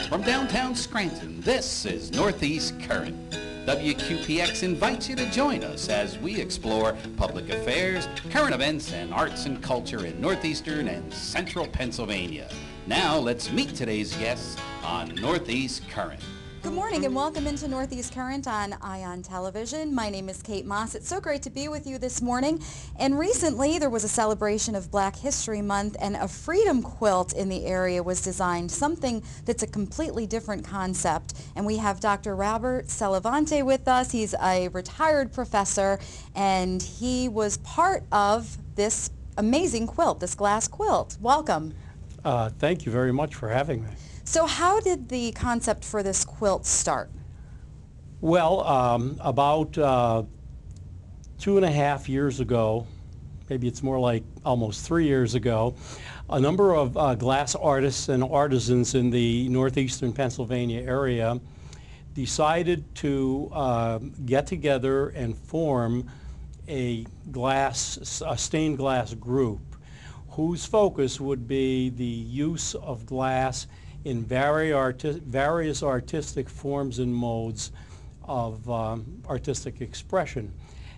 From downtown Scranton, this is Northeast Current. WQPX invites you to join us as we explore public affairs, current events, and arts and culture in northeastern and central Pennsylvania. Now, let's meet today's guests on Northeast Current. Good morning and welcome into Northeast Current on ION Television. My name is Kate Moss. It's so great to be with you this morning. And recently there was a celebration of Black History Month and a Freedom Quilt in the area was designed, something that's a completely different concept. And we have Dr. Robert Salavante with us. He's a retired professor and he was part of this amazing quilt, this glass quilt. Welcome. Thank you very much for having me. So how did the concept for this quilt start? Well, about 2.5 years ago, maybe it's more like almost 3 years ago, a number of glass artists and artisans in the northeastern Pennsylvania area decided to get together and form a stained glass group whose focus would be the use of glass in various artistic forms and modes of artistic expression.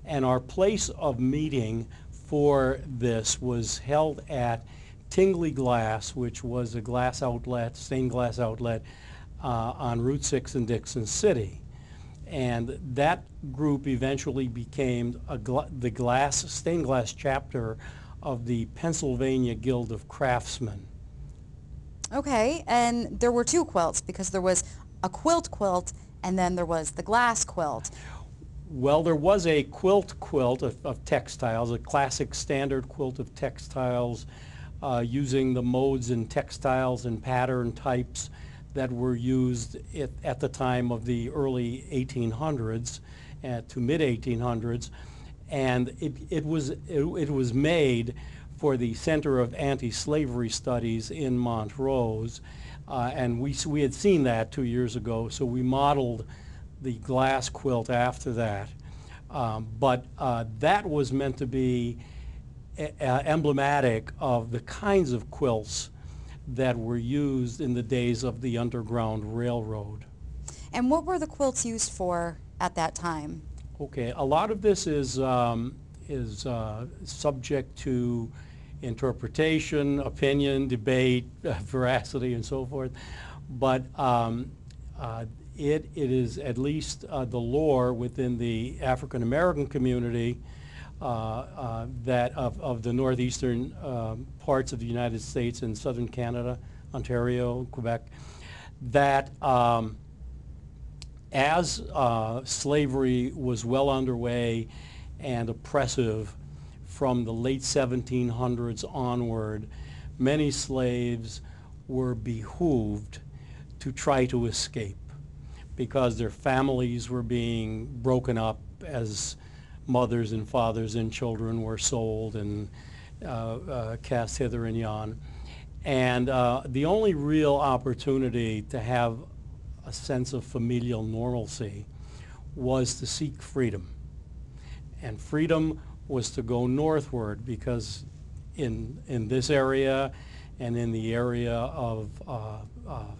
And our place of meeting for this was held at Tingley Glass, which was a glass outlet, stained glass outlet on Route 6 in Dixon City. And that group eventually became the stained glass chapter of the Pennsylvania Guild of Craftsmen. Okay, and there were two quilts because there was a quilt and then there was the glass quilt. Well, there was a quilt of textiles, a classic standard quilt of textiles using the modes and textiles and pattern types that were used at the time of the early 1800s to mid 1800s, and it was made for the Center of Anti-Slavery Studies in Montrose, and we had seen that 2 years ago, so we modeled the glass quilt after that. But that was meant to be emblematic of the kinds of quilts that were used in the days of the Underground Railroad. And what were the quilts used for at that time? Okay, a lot of this is subject to interpretation, opinion, debate, veracity, and so forth. But it is at least the lore within the African American community that of the northeastern parts of the United States and southern Canada, Ontario, Quebec, that as slavery was well underway and oppressive from the late 1700s onward, many slaves were behooved to try to escape because their families were being broken up as mothers and fathers and children were sold and cast hither and yon. And the only real opportunity to have a sense of familial normalcy was to seek freedom. And freedom was to go northward because in this area and in the area of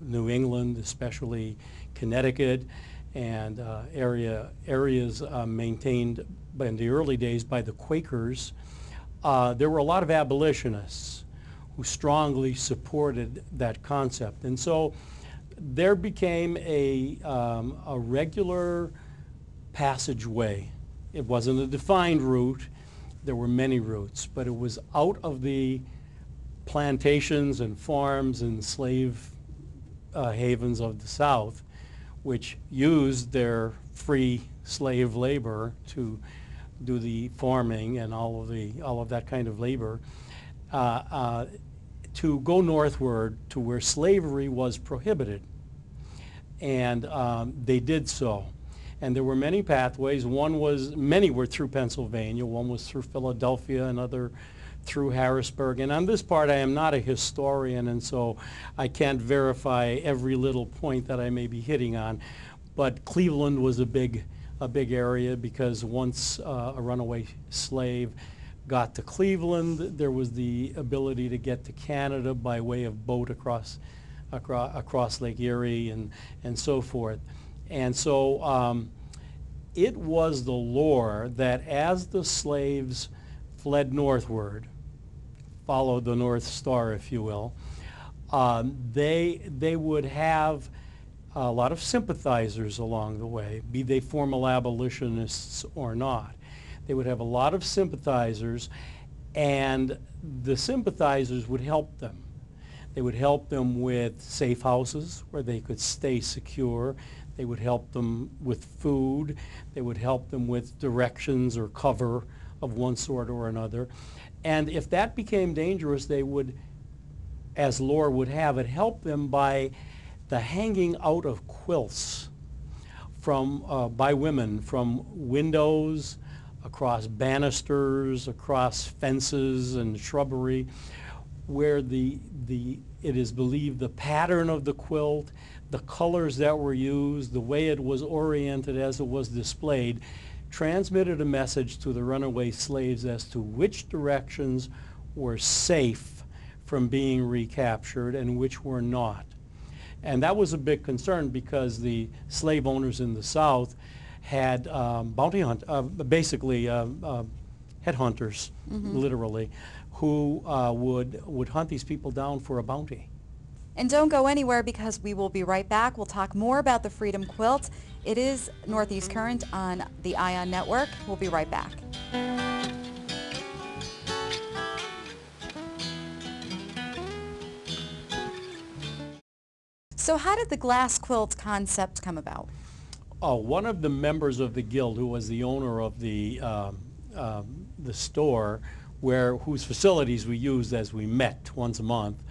New England, especially Connecticut, and areas maintained in the early days by the Quakers, there were a lot of abolitionists who strongly supported that concept. And so there became a regular passageway. It wasn't a defined route. There were many routes, but it was out of the plantations and farms and slave havens of the South, which used their free slave labor to do the farming and all of that kind of labor, to go northward to where slavery was prohibited. And they did so. And there were many pathways. Many were through Pennsylvania. One was through Philadelphia, another through Harrisburg. And on this part, I am not a historian, and so I can't verify every little point that I may be hitting on. But Cleveland was a big area because once a runaway slave got to Cleveland, there was the ability to get to Canada by way of boat across across Lake Erie and so forth. And so it was the lore that as the slaves fled northward, followed the North Star, if you will, they would have a lot of sympathizers along the way, be they formal abolitionists or not. They would have a lot of sympathizers, and the sympathizers would help them. They would help them with safe houses where they could stay secure. They would help them with food. They would help them with directions or cover of one sort or another. And if that became dangerous, they would, as lore would have it, help them by the hanging out of quilts by women from windows, across bannisters, across fences and shrubbery, where it is believed the pattern of the quilt, the colors that were used, the way it was oriented as it was displayed, transmitted a message to the runaway slaves as to which directions were safe from being recaptured and which were not. And that was a big concern because the slave owners in the South had basically headhunters, literally, who would hunt these people down for a bounty. And don't go anywhere because we will be right back. We'll talk more about the Freedom Quilt. It is Northeast Current on the ION Network. We'll be right back. So how did the glass quilt concept come about? One of the members of the guild, who was the owner of the store, whose facilities we used as we met once a month,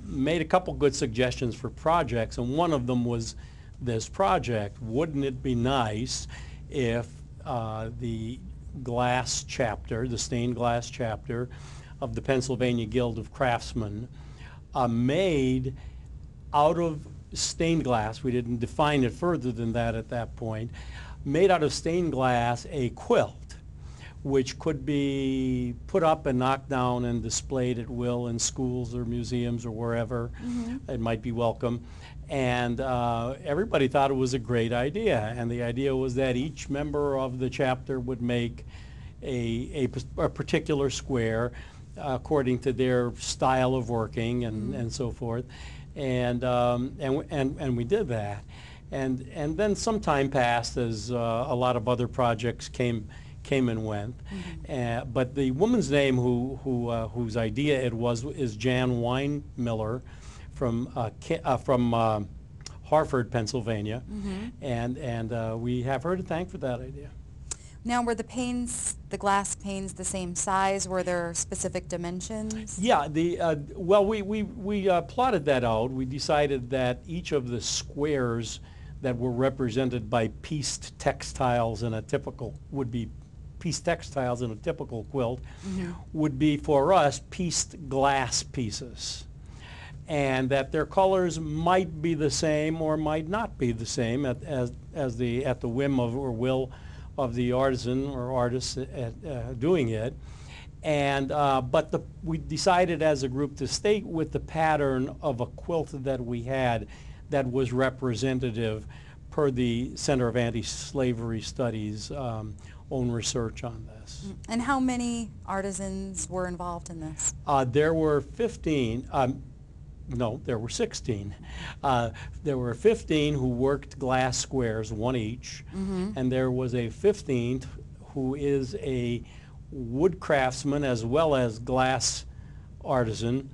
made a couple good suggestions for projects, and one of them was this project. Wouldn't it be nice if the glass chapter, the stained glass chapter of the Pennsylvania Guild of Craftsmen, made out of stained glass, we didn't define it further than that at that point, made out of stained glass a quilt, which could be put up and knocked down and displayed at will in schools or museums or wherever it might be welcome. And everybody thought it was a great idea. And the idea was that each member of the chapter would make a particular square according to their style of working and so forth. And we did that. And then some time passed as a lot of other projects came and went. But the woman's name whose idea it was is Jan Weinmiller from Hartford, Pennsylvania. And we have her to thank for that idea. Now, were the glass panes the same size? Were there specific dimensions? Yeah, well, we plotted that out. We decided that each of the squares that were represented by pieced textiles in a typical, pieced textiles in a typical quilt, would be for us pieced glass pieces. And that their colors might be the same or might not be the same at the whim of or will of the artisan or artist doing it. And but we decided as a group to stay with the pattern of a quilt that we had that was representative per the Center of Anti-Slavery Studies own research on this. And how many artisans were involved in this? There were 15. No, there were 16. There were 15 who worked glass squares, one each, and there was a 15th who is a wood craftsman as well as glass artisan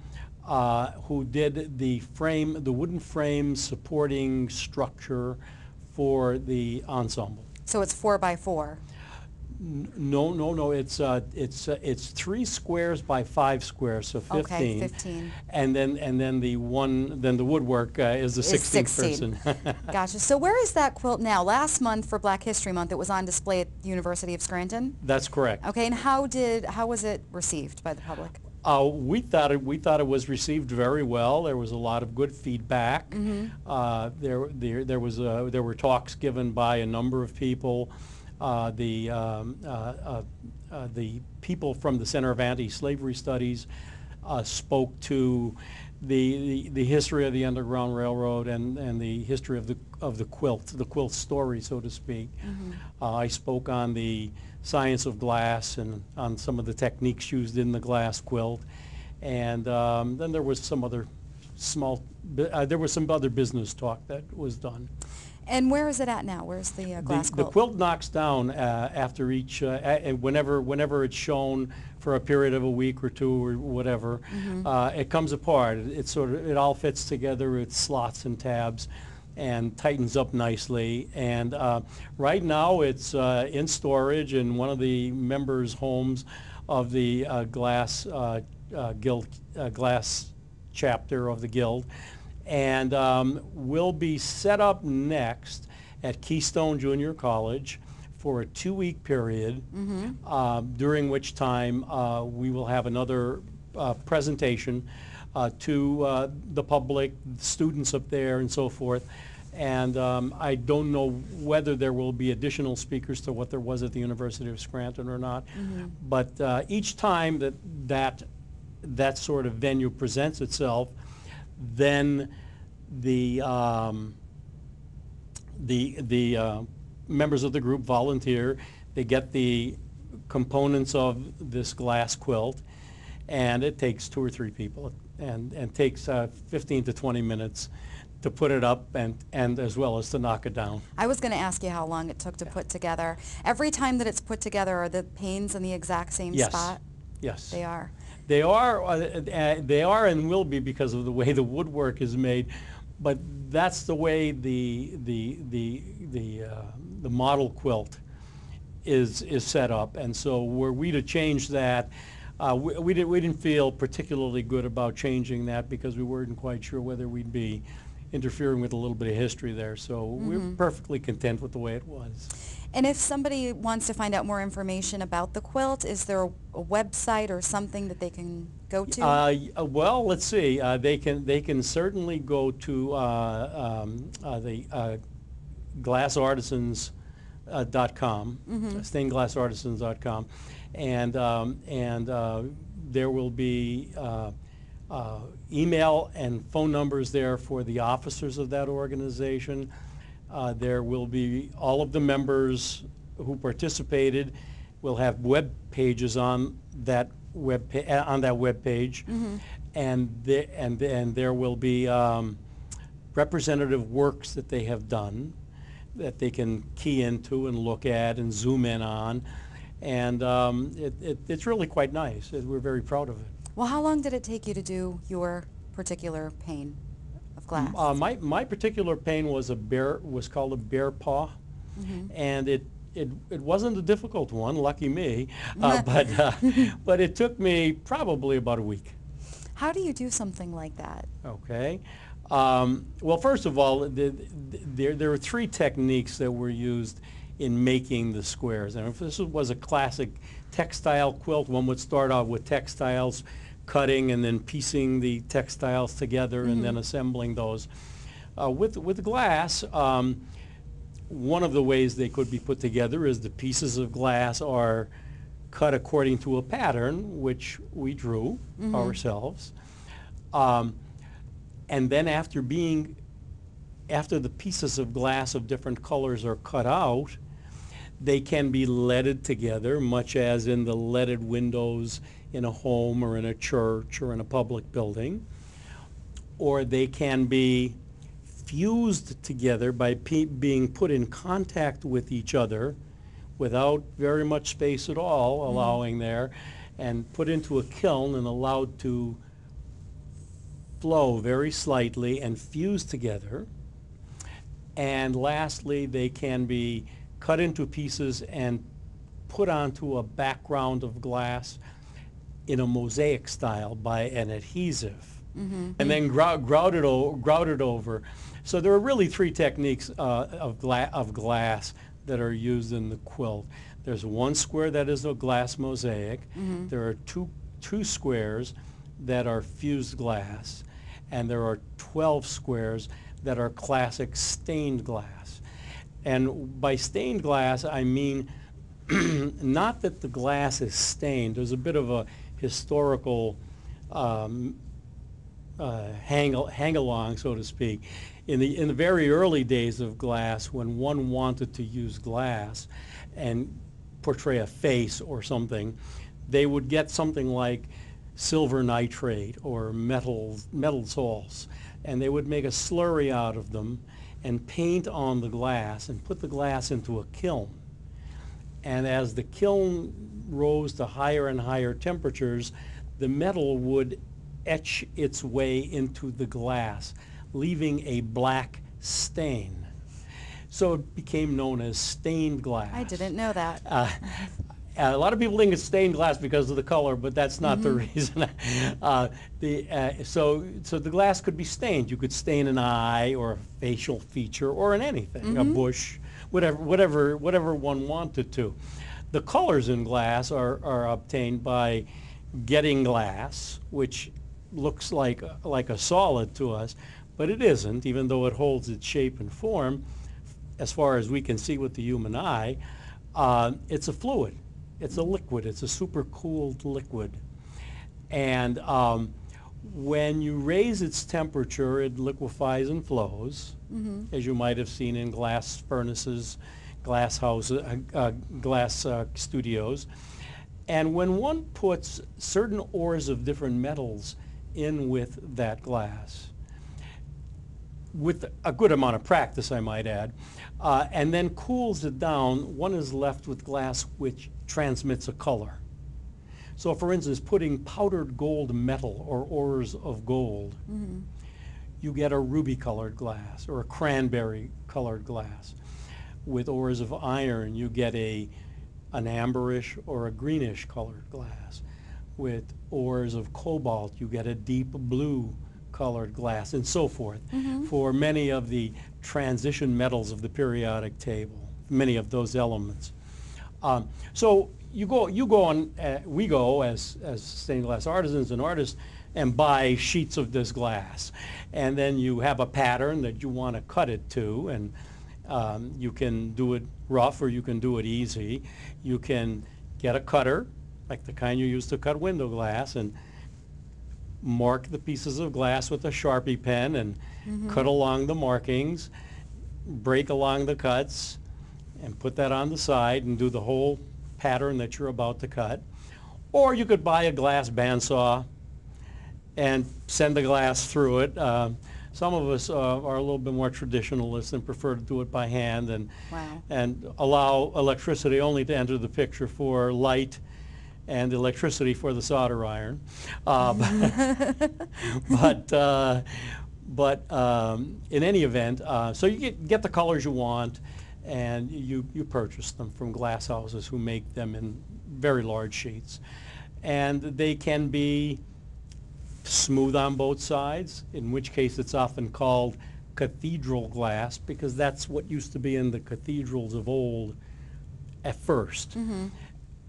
who did the wooden frame supporting structure for the ensemble. So it's 4x4. No. It's 3 squares by 5 squares, so 15. Okay, 15. And then the woodwork is the 16th person. Gotcha. So where is that quilt now? Last month for Black History Month, it was on display at the University of Scranton. That's correct. Okay, and how was it received by the public? We thought it was received very well. There was a lot of good feedback. There were talks given by a number of people. The people from the Center of Anti-Slavery Studies spoke to the history of the Underground Railroad and the history of the quilt story, so to speak. I spoke on the science of glass and on some of the techniques used in the glass quilt, and then there was some other there was some other business talk that was done. And where is it at now? Where's the glass quilt? The quilt knocks down after each, whenever it's shown for a period of a week or two or whatever. It comes apart. It all fits together. It slots and tabs and tightens up nicely. And right now it's in storage in one of the members' homes of the Glass chapter of the Guild, and will be set up next at Keystone Junior College for a 2-week period, during which time we will have another presentation to the public, students up there and so forth. And I don't know whether there will be additional speakers to what there was at the University of Scranton or not, but each time that sort of venue presents itself, then the members of the group volunteer. They get the components of this glass quilt, and it takes 2 or 3 people, and takes 15 to 20 minutes to put it up and as well as to knock it down. I was going to ask you how long it took to put together. Every time that it's put together, are the panes in the exact same spot? Yes. They are. They are and will be because of the way the woodwork is made, but that's the way the model quilt is set up. And so were we to change that, we didn't feel particularly good about changing that because we weren't quite sure whether we'd be interfering with a little bit of history there. So we're perfectly content with the way it was. And if somebody wants to find out more information about the quilt, is there a website or something that they can go to? Well, let's see. They can certainly go to the glassartisans.com, stainedglassartisans.com, and there will be email and phone numbers there for the officers of that organization. There will be all of the members who participated will have web pages on that web page, and there will be representative works that they have done that they can key into and look at and zoom in on, and it's really quite nice. We're very proud of it. Well, how long did it take you to do your particular pane of glass? My particular pane was called a bear paw, and it wasn't a difficult one, lucky me, but it took me probably about a week. How do you do something like that? Okay. Well, first of all, there are 3 techniques that were used in making the squares. And if this was a classic textile quilt, one would start out with textiles, cutting and then piecing the textiles together and then assembling those. With glass, one of the ways they could be put together is the pieces of glass are cut according to a pattern, which we drew ourselves. And then after the pieces of glass of different colors are cut out, they can be leaded together, much as in the leaded windows in a home or in a church or in a public building. Or they can be fused together by being put in contact with each other without very much space at all allowing there, and put into a kiln and allowed to flow very slightly and fuse together. And lastly, they can be cut into pieces and put onto a background of glass in a mosaic style by an adhesive, and then grouted over. So there are really 3 techniques of glass that are used in the quilt. There's one square that is a glass mosaic. There are two squares that are fused glass, and there are 12 squares that are classic stained glass. And by stained glass, I mean not that the glass is stained. There's a bit of a historical hang along, so to speak. In the very early days of glass, when one wanted to use glass and portray a face or something, they would get something like silver nitrate or metal salts, and they would make a slurry out of them and paint on the glass and put the glass into a kiln. And as the kiln rose to higher and higher temperatures, the metal would etch its way into the glass, leaving a black stain. So it became known as stained glass. I didn't know that. A lot of people think it's stained glass because of the color, but that's not the reason. So the glass could be stained. You could stain an eye or a facial feature or in anything, a bush, whatever one wanted to. The colors in glass are obtained by getting glass, which looks like a solid to us, but it isn't, even though it holds its shape and form. As far as we can see with the human eye, it's a fluid. It's a liquid. It's a supercooled liquid. And when you raise its temperature, it liquefies and flows, as you might have seen in glass furnaces, glass houses, glass studios. And when one puts certain ores of different metals in with that glass, with a good amount of practice, I might add, and then cools it down, one is left with glass which transmits a color. So for instance, putting powdered gold metal or ores of gold, you get a ruby colored glass or a cranberry colored glass. With ores of iron, you get an amberish or a greenish colored glass. With ores of cobalt, you get a deep blue colored glass, and so forth. For many of the transition metals of the periodic table, many of those elements. So we go as stained glass artisans and artists and buy sheets of this glass, and then you have a pattern that you want to cut it to, and you can do it rough or you can do it easy. You can get a cutter, like the kind you use to cut window glass, and mark the pieces of glass with a Sharpie pen and cut along the markings, break along the cuts, and put that on the side and do the whole pattern that you're about to cut. Or you could buy a glass bandsaw and send the glass through it. Some of us are a little bit more traditionalist and prefer to do it by hand and allow electricity only to enter the picture for light and electricity for the solder iron. But in any event, so you get the colors you want, and you purchase them from glass houses who make them in very large sheets. And they can be smooth on both sides, in which case it's often called cathedral glass, because that's what used to be in the cathedrals of old at first.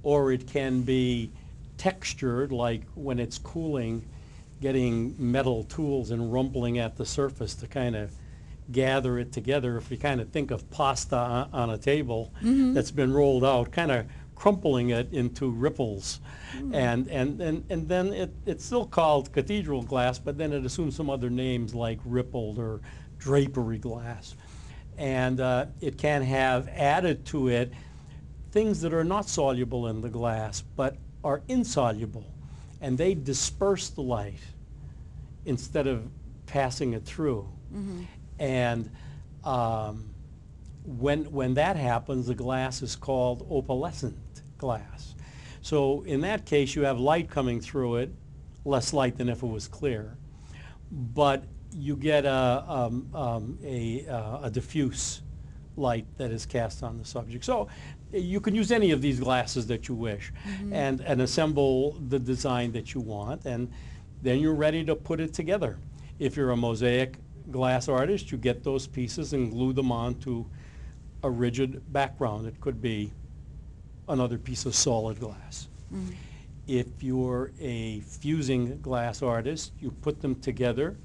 Or it can be textured, like when it's cooling, getting metal tools and rumpling at the surface to kind of gather it together. If you kind of think of pasta on a table that's been rolled out, kind of crumpling it into ripples. And then it's still called cathedral glass, but then it assumes some other names like rippled or drapery glass. And it can have added to it things that are not soluble in the glass but are insoluble, and they disperse the light instead of passing it through. And when that happens, the glass is called opalescent glass. So in that case, you have light coming through it, less light than if it was clear, but you get a diffuse light that is cast on the subject. So you can use any of these glasses that you wish and assemble the design that you want, and then you're ready to put it together. If you're a mosaic glass artist, you get those pieces and glue them onto a rigid background. It could be another piece of solid glass. If you're a fusing glass artist, you put them together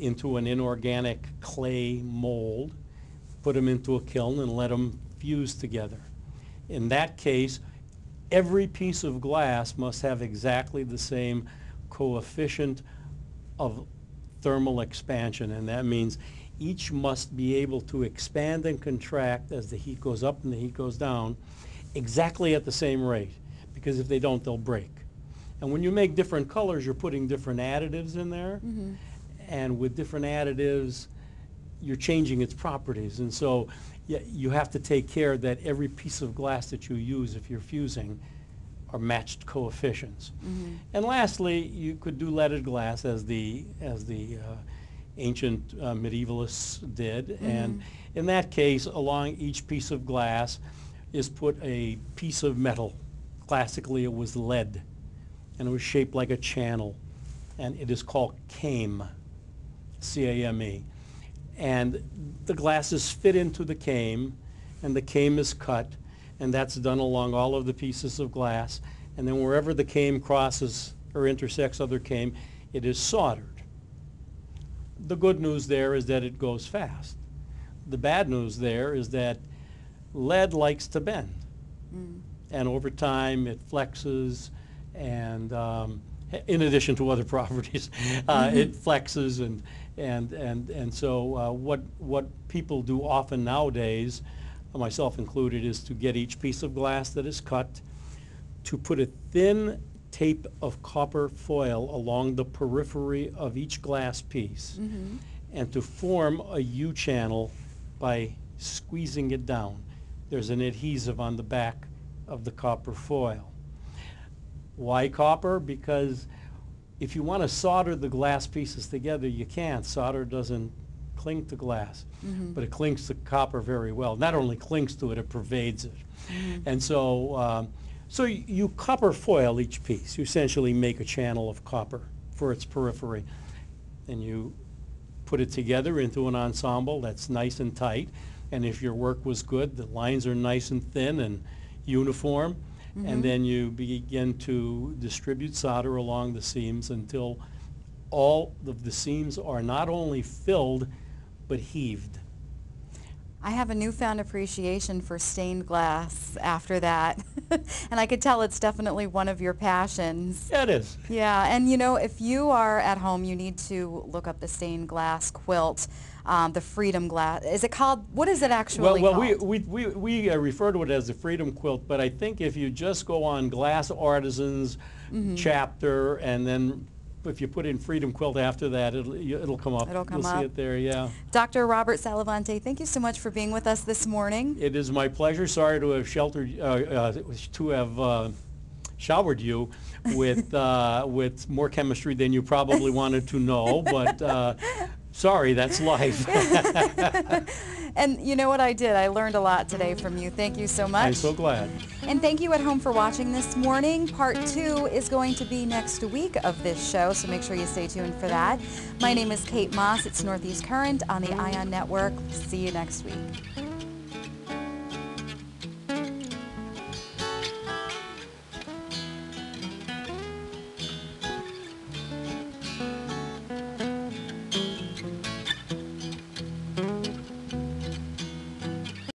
into an inorganic clay mold, put them into a kiln and let them fuse together. In that case, every piece of glass must have exactly the same coefficient of thermal expansion, and that means each must be able to expand and contract as the heat goes up and the heat goes down exactly at the same rate, because if they don't, they'll break. And when you make different colors, you're putting different additives in there, and with different additives, you're changing its properties. And so you have to take care that every piece of glass that you use, if you're fusing, are matched coefficients. And lastly, you could do leaded glass as the ancient medievalists did. And in that case, along each piece of glass is put a piece of metal. Classically, it was lead, and it was shaped like a channel, and it is called came, C-A-M-E. And the glasses fit into the came, and the came is cut, and that's done along all of the pieces of glass. And then wherever the came crosses or intersects other came, it is soldered. The good news there is that it goes fast. The bad news there is that lead likes to bend. And over time it flexes, and in addition to other properties, it flexes, and so what people do often nowadays, myself included, is to get each piece of glass that is cut, to put a thin tape of copper foil along the periphery of each glass piece, and to form a U-channel by squeezing it down. There's an adhesive on the back of the copper foil. Why copper? Because if you want to solder the glass pieces together, you can't. Solder doesn't cling to glass, but it clings to copper very well. Not only clings to it, it pervades it. And so, so you copper foil each piece. You essentially make a channel of copper for its periphery, and you put it together into an ensemble that's nice and tight. And if your work was good, the lines are nice and thin and uniform, and then you begin to distribute solder along the seams until all of the seams are not only filled, but heaved. I have a newfound appreciation for stained glass after that. And I could tell it's definitely one of your passions. Yeah, it is. Yeah, and you know, if you are at home, you need to look up the stained glass quilt, the Freedom Glass. Is it called, what is it actually called? We refer to it as the Freedom Quilt, but I think if you just go on Glass Artisans Chapter, and then if you put in Freedom Quilt after that, it'll come up. It'll come You'll up. see it there, yeah. Dr. Robert Salavante, thank you so much for being with us this morning. It is my pleasure. Sorry to have showered you with more chemistry than you probably wanted to know, but sorry, that's life. And you know what I did? I learned a lot today from you. Thank you so much. I'm so glad. And thank you at home for watching this morning. Part 2 is going to be next week of this show, so make sure you stay tuned for that. My name is Kate Moss. It's Northeast Current on the ION Network. See you next week.